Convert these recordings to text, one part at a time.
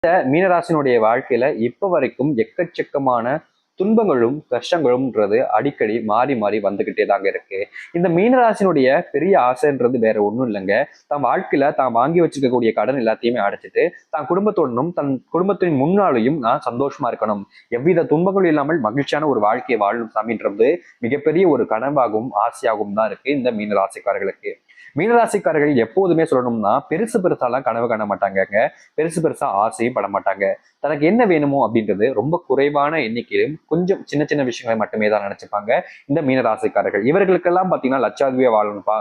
மீனராசினுடைய வாழ்க்கையில இப்ப வரைக்கும் எக்கச்சக்கமான துன்பங்களும் கஷ்டங்களும்ன்றது அடிக்கடி மாறி மாறி வந்துகிட்டே தாங்க இருக்கு. இந்த மீனராசினுடைய பெரிய ஆசைன்றது வேற ஒண்ணும் இல்லைங்க. தன் வாழ்க்கையில தான் வாங்கி வச்சிருக்கக்கூடிய கடன் எல்லாத்தையுமே அடைச்சிட்டு தான் குடும்பத்துடனும் தன் குடும்பத்தின் முன்னாலேயும் நான் சந்தோஷமா இருக்கணும், எவ்வித துன்பங்களும் இல்லாமல் மகிழ்ச்சியான ஒரு வாழ்க்கையை வாழணும் சாமின்றது மிகப்பெரிய ஒரு கனவாகவும் ஆசையாகவும் தான் இருக்கு இந்த மீனராசிக்காரர்களுக்கு. மீனராசிக்காரர்கள் எப்போதுமே சொல்லணும்னா பெருசு பெருசாலாம் கனவு காண மாட்டாங்க, பெருசு பெருசா ஆசையும் பட மாட்டாங்க. தனக்கு என்ன வேணுமோ அப்படின்றது ரொம்ப குறைவான எண்ணிக்கையிலும் கொஞ்சம் சின்ன சின்ன விஷயங்களை மட்டுமே தான் நினைச்சுப்பாங்க இந்த மீனராசிக்காரர்கள். இவர்களுக்கெல்லாம் பாத்தீங்கன்னா லட்சாதிபதியா வாழணும்ப்பா,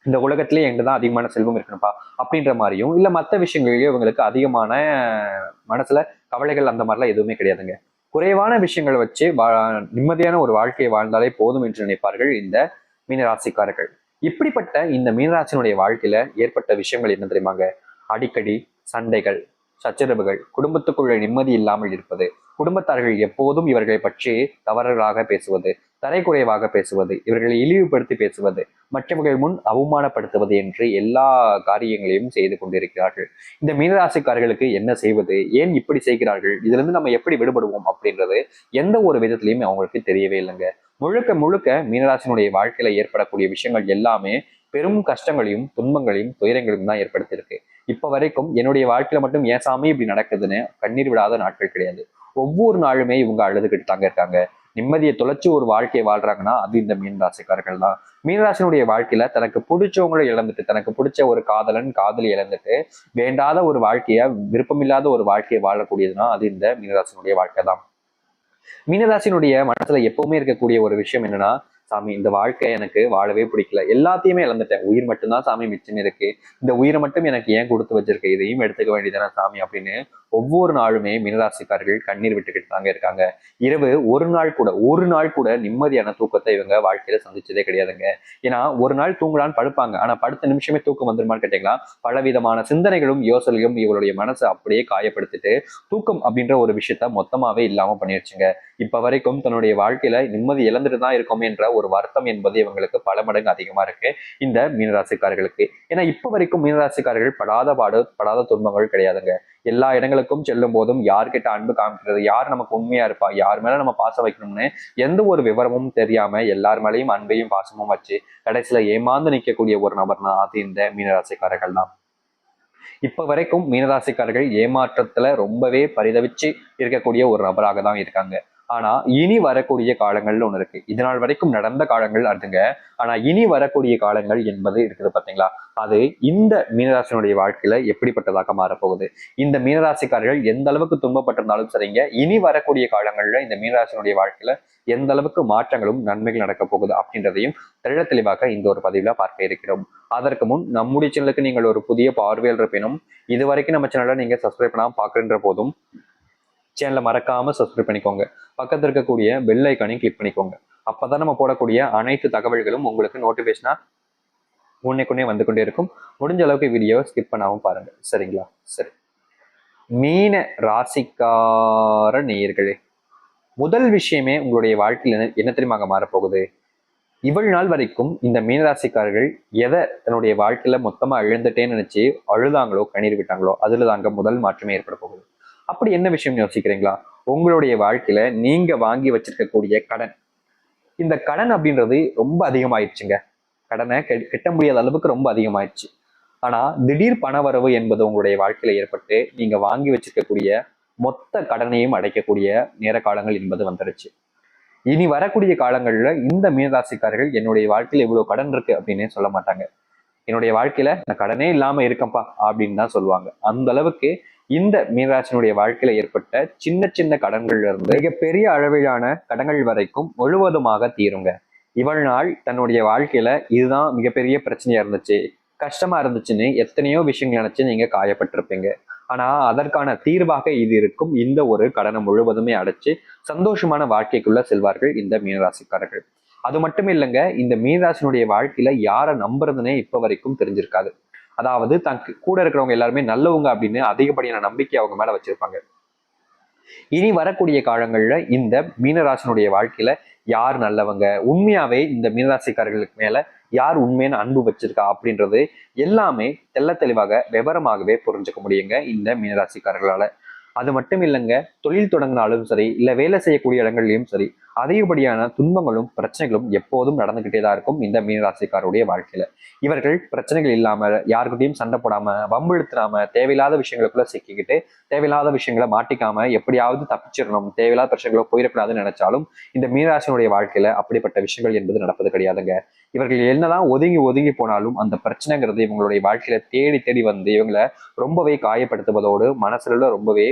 இந்த உலகத்திலேயே எங்கிட்ட தான் அதிகமான செல்வம் இருக்கணும்ப்பா அப்படின்ற மாதிரியும் இல்ல மற்ற விஷயங்களையும் இவங்களுக்கு அதிகமான மனசுல கவலைகள் அந்த மாதிரிலாம் எதுவுமே கிடையாதுங்க. குறைவான விஷயங்களை வச்சு நிம்மதியான ஒரு வாழ்க்கையை வாழ்ந்தாலே போதும் என்று நினைப்பார்கள் இந்த மீனராசிக்காரர்கள். இப்படிப்பட்ட இந்த மீனராசினுடைய வாழ்க்கையில ஏற்பட்ட விஷயங்கள் என்ன தெரியுமாங்க? அடிக்கடி சண்டைகள், சச்சரவுகள், குடும்பத்துக்குள்ள நிம்மதி இல்லாமல் இருப்பது, குடும்பத்தார்கள் எப்போதும் இவர்களை பற்றி தவறுகளாக பேசுவது, தரைக்குறைவாக பேசுவது, இவர்களை இழிவுபடுத்தி பேசுவது, மற்றவர்கள் முன் அவமானப்படுத்துவது என்று எல்லா காரியங்களையும் செய்து கொண்டிருக்கிறார்கள். இந்த மீனராசிக்காரர்களுக்கு என்ன செய்வது, ஏன் இப்படி செய்கிறார்கள், இதுல இருந்து நம்ம எப்படி விடுபடுவோம் அப்படின்றது எந்த ஒரு விதத்திலையும் அவங்களுக்கு தெரியவே இல்லைங்க. முழுக்க முழுக்க மீனராசினுடைய வாழ்க்கையில ஏற்படக்கூடிய விஷயங்கள் எல்லாமே பெரும் கஷ்டங்களையும் துன்பங்களையும் துயரங்களையும் தான் ஏற்படுத்தியிருக்கு. இப்ப வரைக்கும் என்னுடைய வாழ்க்கையில மட்டும் ஏன் சாமி இப்படி நடக்குதுன்னு கண்ணீர் விடாத நாட்கள் கிடையாது. ஒவ்வொரு நாளுமே இவங்க அழுதுகிட்டு தாங்க இருக்காங்க. நிம்மதியை தொலைச்சு ஒரு வாழ்க்கையை வாழ்றாங்கன்னா அது இந்த மீனராசிக்காரர்கள் தான். மீனராசினுடைய வாழ்க்கையில தனக்கு பிடிச்சவங்களை இழந்துட்டு, தனக்கு பிடிச்ச ஒரு காதலன் காதலி இழந்துட்டு வேண்டாத ஒரு வாழ்க்கைய, விருப்பமில்லாத ஒரு வாழ்க்கையை வாழக்கூடியதுன்னா அது இந்த மீனராசினுடைய வாழ்க்கை தான். மீனராசினுடைய மனசுல எப்பவுமே இருக்கக்கூடிய ஒரு விஷயம் என்னன்னா, சாமி இந்த வாழ்க்கை எனக்கு வாழவே பிடிக்கல, எல்லாத்தையுமே இழந்துட்டேன், உயிர் மட்டும்தான் சாமி மிச்சம் இருக்கு, இந்த உயிரை மட்டும் எனக்கு ஏன் கொடுத்து வச்சிருக்கு, இதையும் எடுத்துக்க வேண்டியதானே சாமி அப்படின்னு ஒவ்வொரு நாளுமே மீனராசிக்காரர்கள் கண்ணீர் விட்டுக்கிட்டு தாங்க இருக்காங்க. இரவு ஒரு நாள் கூட நிம்மதியான தூக்கத்தை இவங்க வாழ்க்கையில சந்திச்சதே கிடையாதுங்க. ஏன்னா ஒரு நாள் தூங்கலான்னு படுப்பாங்க, ஆனா படுத்த நிமிஷமே தூக்கம் வந்துருமான்னு கேட்டீங்களா, பலவிதமான சிந்தனைகளும் யோசனைகளும் இவருடைய மனசை அப்படியே காயப்படுத்திட்டு தூக்கம் அப்படின்ற ஒரு விஷயத்த மொத்தமாவே இல்லாம பண்ணிருச்சுங்க. இப்ப வரைக்கும் தன்னுடைய வாழ்க்கையில நிம்மதி இழந்துட்டு தான் இருக்கோம் என்ற ஒரு வருத்தம் என்பது இவங்களுக்கு பல மடங்கு அதிகமா இருக்கு இந்த மீனராசிக்காரர்களுக்கு. ஏன்னா இப்ப வரைக்கும் மீனராசிக்காரர்கள் படாத துன்பங்கள் கிடையாதுங்க. எல்லா இடங்களுக்கும் செல்லும் போதும் யார்கிட்ட அன்பு காமிக்கிறது, யார் நமக்கு உண்மையா இருப்பா, யார் மேல நம்ம பாசம் வைக்கணும்னு எந்த ஒரு விவரமும் தெரியாம எல்லார் மேலேயும் அன்பையும் பாசமும் வச்சு கடைசியில ஏமாந்து நிற்கக்கூடிய ஒரு நபர்னா அது இந்த மீனராசிக்காரர்கள் தான். இப்ப வரைக்கும் மீனராசிக்காரர்கள் ஏமாற்றத்துல ரொம்பவே பரிதவிச்சு இருக்கக்கூடிய ஒரு நபராக தான் இருக்காங்க. ஆனா இனி வரக்கூடிய காலங்கள்னு ஒண்ணு இருக்கு. இதனால் வரைக்கும் நடந்த காலங்கள் அதுங்க. ஆனா இனி வரக்கூடிய காலங்கள் என்பது இருக்குது பாத்தீங்களா, அது இந்த மீனராசினுடைய வாழ்க்கையில எப்படிப்பட்டதாக மாறப்போகுது, இந்த மீனராசிக்காரர்கள் எந்த அளவுக்கு துன்பப்பட்டிருந்தாலும் சரிங்க, இனி வரக்கூடிய காலங்கள்ல இந்த மீனராசினுடைய வாழ்க்கையில எந்த அளவுக்கு மாற்றங்களும் நன்மைகள் நடக்க போகுது அப்படின்றதையும் தெள்ள தெளிவாக இந்த ஒரு பதிவுல பார்க்க இருக்கிறோம். அதற்கு முன் நம்முடைய சேனலுக்கு நீங்கள் ஒரு புதிய பார்வையில் இருப்பினும் இது வரைக்கும் நம்ம சேனலை நீங்க சப்ஸ்கிரைப் பண்ணாம பாக்குற போதும் சேனலை மறக்காம சப்ஸ்கிரைப் பண்ணிக்கோங்க. பக்கத்துல இருக்கக்கூடிய பெல் ஐக்கானையும் கிளிக் பண்ணிக்கோங்க. அப்பதான் நம்ம போடக்கூடிய அனைத்து தகவல்களும் உங்களுக்கு நோட்டிபிகேஷனா உன்னைக்குன்னே வந்து கொண்டே இருக்கும். முடிஞ்ச அளவுக்கு வீடியோவை ஸ்கிப் பண்ணாம பாருங்க, சரிங்களா? சரி, மீன ராசிக்கார நேயர்களே, முதல் விஷயமே உங்களுடைய வாழ்க்கையில என்ன தெரியுமாங்க மாறப்போகுது? இவ்வளவு நாள் வரைக்கும் இந்த மீனராசிக்காரர்கள் எதை தன்னுடைய வாழ்க்கையில மொத்தமா இழந்துட்டேன்னு நினைச்சு அழுதாங்களோ கண்ணீர் விட்டாங்களோ அதுல தாங்க முதல் மாற்றமே ஏற்பட போகுது. அப்படி என்ன விஷயம் யோசிக்கிறீங்களா? உங்களுடைய வாழ்க்கையில நீங்க வாங்கி வச்சிருக்கக்கூடிய கடன், இந்த கடன் அப்படின்றது ரொம்ப அதிகமாயிடுச்சுங்க. கடனை கட்ட முடியாத அளவுக்கு ரொம்ப அதிகமாயிடுச்சு. ஆனா திடீர் பணவரவு என்பது உங்களுடைய வாழ்க்கையில ஏற்பட்டு நீங்க வாங்கி வச்சிருக்கக்கூடிய மொத்த கடனையும் அடைக்கக்கூடிய நேர காலங்கள் என்பது வந்துருச்சு. இனி வரக்கூடிய காலங்கள்ல இந்த மீனராசிக்காரர்கள் என்னுடைய வாழ்க்கையில இவ்வளவு கடன் இருக்கு அப்படின்னு சொல்ல மாட்டாங்க. என்னுடைய வாழ்க்கையில நான் கடனே இல்லாம இருக்கேன்ப்பா அப்படின்னு தான் சொல்லுவாங்க. அந்த அளவுக்கு இந்த மீனராசினுடைய வாழ்க்கையில ஏற்பட்ட சின்ன சின்ன கடன்கள்ல இருந்து மிகப்பெரிய அளவிலான கடன்கள் வரைக்கும் முழுவதுமாக தீருங்க. இவள் நாள் தன்னுடைய வாழ்க்கையில இதுதான் மிகப்பெரிய பிரச்சனையா இருந்துச்சு, கஷ்டமா இருந்துச்சுன்னு எத்தனையோ விஷயங்கள் நினைச்சு நீங்க காயப்பட்டிருப்பீங்க. ஆனா அதற்கான தீர்வாக இது இருக்கும். இந்த ஒரு கடனை முழுவதுமே அடைச்சு சந்தோஷமான வாழ்க்கைக்குள்ள செல்வார்கள் இந்த மீனராசிக்காரர்கள். அது மட்டும் இல்லைங்க, இந்த மீனராசினுடைய வாழ்க்கையில யாரை நம்புறதுன்னே இப்ப வரைக்கும் தெரிஞ்சிருக்காது. அதாவது தனக்கு கூட இருக்கிறவங்க எல்லாருமே நல்லவங்க அப்படின்னு அதிகப்படியான நம்பிக்கை அவங்க மேல வச்சிருப்பாங்க. இனி வரக்கூடிய காலங்கள்ல இந்த மீனராசினுடைய வாழ்க்கையில யார் நல்லவங்க, உண்மையாவே இந்த மீனராசிக்காரர்களுக்கு மேல யார் உண்மையான அன்பு வச்சிருக்கா அப்படின்றது எல்லாமே தெள்ள தெளிவாக விவரமாகவே புரிஞ்சுக்க முடியுங்க இந்த மீனராசிக்காரர்களால. அது மட்டும் இல்லைங்க, தொழில் தொடங்கினாலும் சரி, இல்ல வேலை செய்யக்கூடிய இடங்கள்லயும் சரி, அதிகப்படியான துன்பங்களும் பிரச்சனைகளும் எப்போதும் நடந்துகிட்டே தான் இருக்கும் இந்த மீனராசிக்காரருடைய வாழ்க்கையில. இவர்கள் பிரச்சனைகள் இல்லாம, யாருக்கிட்டையும் சண்டை போடாம, வம்பிழுத்துறாம, தேவையில்லாத விஷயங்களுக்குள்ள சிக்கிக்கிட்டு தேவையில்லாத விஷயங்களை மாட்டிக்காம எப்படியாவது தப்பிச்சிடணும், தேவையில்லாத பிரச்சனைகளை போயிடக்கூடாதுன்னு நினைச்சாலும் இந்த மீனராசினுடைய வாழ்க்கையில அப்படிப்பட்ட விஷயங்கள் என்பது நடப்பது கிடையாதுங்க. இவர்கள் என்னதான் ஒதுங்கி ஒதுங்கி போனாலும் அந்த பிரச்சனைங்கிறது இவங்களுடைய வாழ்க்கையில தேடி தேடி வந்து இவங்களை ரொம்பவே காயப்படுத்துவதோடு மனசுல ரொம்பவே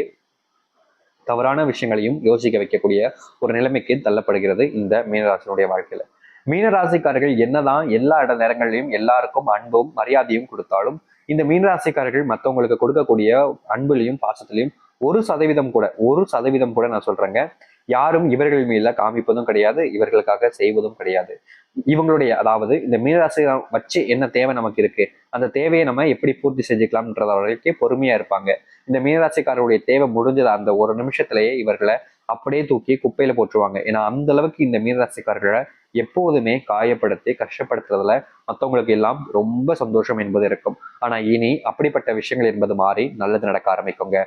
தவறான விஷயங்களையும் யோசிக்க வைக்கக்கூடிய ஒரு நிலைமைக்கு தள்ளப்படுகிறது இந்த மீனராசினுடைய வாழ்க்கையில. மீனராசிக்காரர்கள் என்னதான் எல்லா நேரங்களிலும் எல்லாருக்கும் அன்பும் மரியாதையும் கொடுத்தாலும் இந்த மீனராசிக்காரர்கள் மற்றவங்களுக்கு கொடுக்கக்கூடிய அன்புலையும் பாசத்திலையும் 1% கூட நான் சொல்றேங்க, யாரும் இவர்கள் மீது காமிப்பதும் கிடையாது, இவர்களுக்காக செய்வதும் கிடையாது. இவங்களுடைய அதாவது இந்த மீனராசி வச்சு என்ன தேவை நமக்கு இருக்கு, அந்த தேவையை நம்ம எப்படி பூர்த்தி செஞ்சுக்கலாம்ன்றத வரைக்கும் பொறுமையா இருப்பாங்க. இந்த மீனராசிக்காரருடைய தேவை முடிஞ்சது அந்த ஒரு நிமிஷத்திலேயே இவர்களை அப்படியே தூக்கி குப்பையில போட்டுருவாங்க. ஏன்னா அந்த அளவுக்கு இந்த மீனராசிக்காரர்களை எப்போதுமே காயப்படுத்தி கஷ்டப்படுத்துறதுல மற்றவங்களுக்கு எல்லாம் ரொம்ப சந்தோஷம் என்பது இருக்கும். ஆனா இனி அப்படிப்பட்ட விஷயங்கள் என்பது மாறி நல்லது நடக்க ஆரம்பிக்குங்க.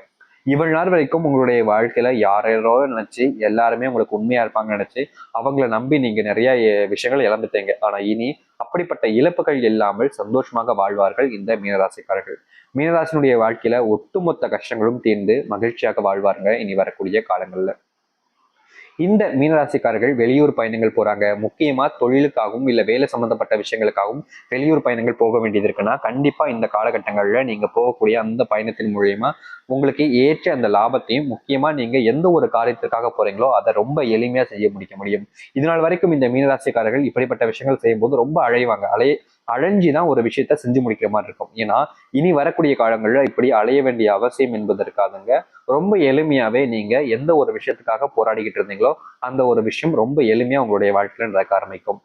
இவ்வளவு நாள் வரைக்கும் உங்களுடைய வாழ்க்கையில யாரோ நினைச்சு எல்லாருமே உங்களுக்கு உண்மையா இருப்பாங்கன்னு நினைச்சு அவங்கள நம்பி நீங்க நிறைய விஷயங்கள் இழந்துட்டீங்க. ஆனா இனி அப்படிப்பட்ட இழப்புகள் இல்லாமல் சந்தோஷமாக வாழ்வார்கள் இந்த மீனராசிக்காரர்கள். மீனராசினுடைய வாழ்க்கையில ஒட்டுமொத்த கஷ்டங்களும் தீர்ந்து மகிழ்ச்சியாக வாழ்வாருங்க இனி வரக்கூடிய காலங்கள்ல. இந்த மீனராசிக்காரர்கள் வெளியூர் பயணங்கள் போறாங்க, முக்கியமா தொழிலுக்காகவும் இல்ல வேலை சம்பந்தப்பட்ட விஷயங்களுக்காகவும் வெளியூர் பயணங்கள் போக வேண்டியது இருக்குன்னா கண்டிப்பா இந்த காலகட்டங்கள்ல நீங்க போகக்கூடிய அந்த பயணத்தின் மூலியமா உங்களுக்கு ஏற்ற அந்த லாபத்தையும், முக்கியமா நீங்க எந்த ஒரு காரியத்திற்காக போறீங்களோ அதை ரொம்ப எளிமையா செய்ய முடிக்க முடியும். இதனால் வரைக்கும் இந்த மீனராசிக்காரர்கள் இப்படிப்பட்ட விஷயங்கள் செய்யும் போது ரொம்ப அழைஞ்சுதான் ஒரு விஷயத்த செஞ்சு முடிக்கிற மாதிரி இருக்கும். ஏன்னா இனி வரக்கூடிய காலங்கள்ல இப்படி அலைய வேண்டிய அவசியம் என்பது இருக்காதுங்க. ரொம்ப எளிமையாவே நீங்க எந்த ஒரு விஷயத்துக்காக போராடிக்கிட்டு இருந்தீங்களோ அந்த ஒரு விஷயம் ரொம்ப எளிமையா உங்களுடைய வாழ்க்கையில நடக்க ஆரம்பிக்கும்.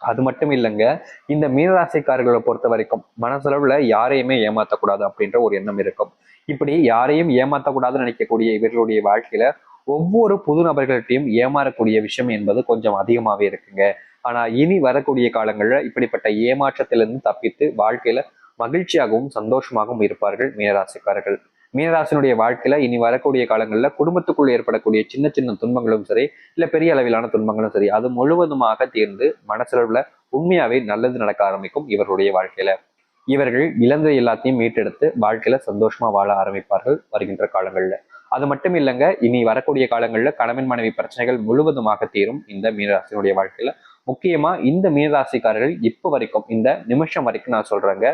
அது மட்டும் இல்லைங்க, இந்த மீனராசிக்காரர்களை பொறுத்த வரைக்கும் மனசளவுல யாரையுமே ஏமாத்தக்கூடாது அப்படின்ற ஒரு எண்ணம் இருக்கும். இப்படி யாரையும் ஏமாத்தக்கூடாதுன்னு நினைக்கக்கூடிய இவர்களுடைய வாழ்க்கையில ஒவ்வொரு புது நபர்கள்ட்டையும் ஏமாறக்கூடிய விஷயம் என்பது கொஞ்சம் அதிகமாவே இருக்குங்க. ஆனா இனி வரக்கூடிய காலங்கள்ல இப்படிப்பட்ட ஏமாற்றத்திலிருந்து தப்பித்து வாழ்க்கையில மகிழ்ச்சியாகவும் சந்தோஷமாகவும் இருப்பார்கள் மீனராசிக்காரர்கள். மீனராசினுடைய வாழ்க்கையில இனி வரக்கூடிய காலங்கள்ல குடும்பத்துக்குள் ஏற்படக்கூடிய சின்ன சின்ன துன்பங்களும் சரி, இல்ல பெரிய அளவிலான துன்பங்களும் சரி, அது முழுவதுமாக தீர்ந்து மனசளவுல உண்மையாவே நல்லது நடக்க ஆரம்பிக்கும் இவருடைய வாழ்க்கையில. இவர்கள் இழந்த எல்லாத்தையும் மீட்டெடுத்து வாழ்க்கையில சந்தோஷமா வாழ ஆரம்பிப்பார்கள் வருகின்ற காலங்கள்ல. அது மட்டும் இல்லைங்க, இனி வரக்கூடிய காலங்கள்ல கணவன் மனைவி பிரச்சனைகள் முழுவதுமாக தீரும் இந்த மீனராசினுடைய வாழ்க்கையில. முக்கியமா இந்த மீனராசிக்காரர்கள் இப்ப வரைக்கும் இந்த நிமிஷம் வரைக்கும் நான் சொல்றேங்க,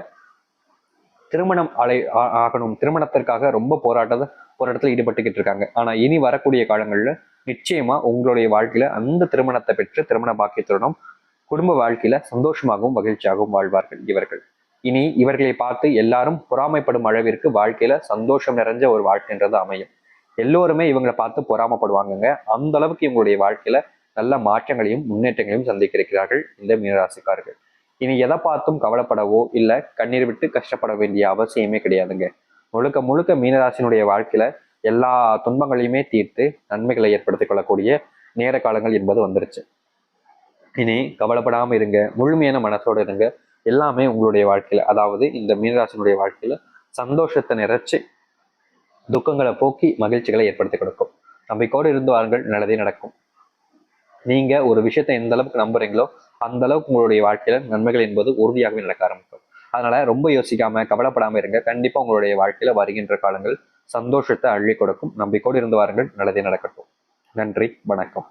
திருமணம் ஆகணும், திருமணத்திற்காக ரொம்ப போராட்டத்தில் ஈடுபட்டுக்கிட்டு இருக்காங்க. ஆனா இனி வரக்கூடிய காலங்கள்ல நிச்சயமா உங்களுடைய வாழ்க்கையில அந்த திருமணத்தை பெற்று திருமண பாக்கியத்துடனும் குடும்ப வாழ்க்கையில சந்தோஷமாகவும் மகிழ்ச்சியாகவும் வாழ்வார்கள் இவர்கள். இனி இவர்களை பார்த்து எல்லாரும் பொறாமைப்படும் அளவிற்கு வாழ்க்கையில சந்தோஷம் நிறைஞ்ச ஒரு வாழ்க்கைன்றது அமையும். எல்லோருமே இவங்களை பார்த்து பொறாமப்படுவாங்கங்க. அந்த அளவுக்கு இவங்களுடைய வாழ்க்கையில நல்ல மாற்றங்களையும் முன்னேற்றங்களையும் சந்திக்க இருக்கிறார்கள் இந்த மீனராசிக்காரர்கள். இனி எதை பார்த்தும் கவலைப்படவோ இல்ல கண்ணீர் விட்டு கஷ்டப்பட வேண்டிய அவசியமே கிடையாதுங்க. முழுக்க முழுக்க மீனராசினுடைய வாழ்க்கையில எல்லா துன்பங்களையுமே தீர்த்து நன்மைகளை ஏற்படுத்திக் கொள்ளக்கூடிய நேர காலங்கள் என்பது வந்துருச்சு. இனி கவலைப்படாம இருங்க, முழுமையான மனசோட இருங்க. எல்லாமே உங்களுடைய வாழ்க்கையில, அதாவது இந்த மீனராசினுடைய வாழ்க்கையில சந்தோஷத்தை நிறைச்சு துக்கங்களை போக்கி மகிழ்ச்சிகளை ஏற்படுத்தி கொடுக்கும். நம்பிக்கையோடு இருந்து வாருங்கள், நல்லதே நடக்கும். நீங்க ஒரு விஷயத்தை எந்த அளவுக்கு நம்புறீங்களோ அந்த அளவுக்கு உங்களுடைய வாழ்க்கையில நன்மைகள் என்பது உறுதியாகவே நடக்க ஆரம்பிக்கும். அதனால ரொம்ப யோசிக்காம கவலைப்படாம இருங்க. கண்டிப்பா உங்களுடைய வாழ்க்கையில வருகின்ற காலங்கள் சந்தோஷத்தை அள்ளி கொடுக்கும். நம்பிக்கையோடு இருந்து வாருங்கள், நல்லதே நடக்கட்டும். நன்றி, வணக்கம்.